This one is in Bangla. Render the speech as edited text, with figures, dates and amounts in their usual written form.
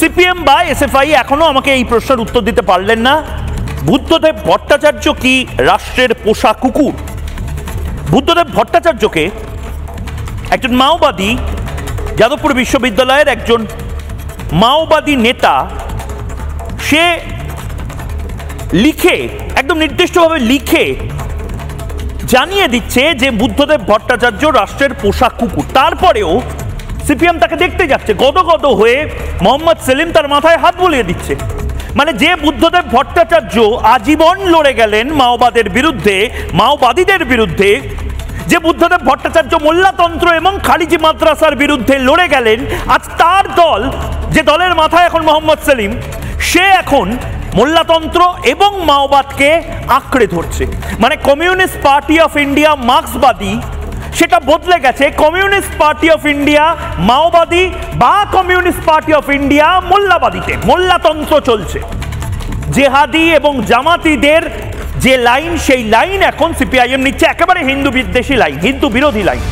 সিপিএম বা এসএফআই এখনো আমাকে এই প্রশ্নের উত্তর দিতে পারলেন না, বুদ্ধদেব ভট্টাচার্য কি রাষ্ট্রের পোষা কুকুর? বুদ্ধদেব ভট্টাচার্যকে একজন মাওবাদী, যাদবপুর বিশ্ববিদ্যালয়ের একজন মাওবাদী নেতা, সে লিখে, একদম নির্দিষ্টভাবে লিখে জানিয়ে দিচ্ছে যে বুদ্ধদেব ভট্টাচার্য রাষ্ট্রের পোষা কুকুর। তারপরেও সিপিএম তাকে দেখতে যাচ্ছে, গদগদ হয়ে মোহাম্মদ সেলিম তার মাথায় হাত বুলিয়ে দিচ্ছে। মানে যে বুদ্ধদেব ভট্টাচার্য আজীবন লড়ে গেলেন মাওবাদের বিরুদ্ধে, মাওবাদীদের বিরুদ্ধে, যে বুদ্ধদেব ভট্টাচার্য মোল্লাতন্ত্র এবং খারিজি মাদ্রাসার বিরুদ্ধে লড়ে গেলেন, আজ তার দল, যে দলের মাথায় এখন মোহাম্মদ সেলিম, সে এখন মোল্লাতন্ত্র এবং মাওবাদকে আঁকড়ে ধরছে। মানে কমিউনিস্ট পার্টি অফ ইন্ডিয়া মার্ক্সবাদী, সেটা বদলে গেছে কমিউনিস্ট পার্টি অফ ইন্ডিয়া মাওবাদী বা কমিউনিস্ট পার্টি অফ ইন্ডিয়া মোল্লাবাদীতে। মোল্লাতন্ত্র চলছে, জেহাদি এবং জামাতিদের যে লাইন, সেই লাইন এখন সিপিআইএম নিচ্ছে, একেবারে হিন্দু বিদ্বেষী লাইন, হিন্দু বিরোধী লাইন।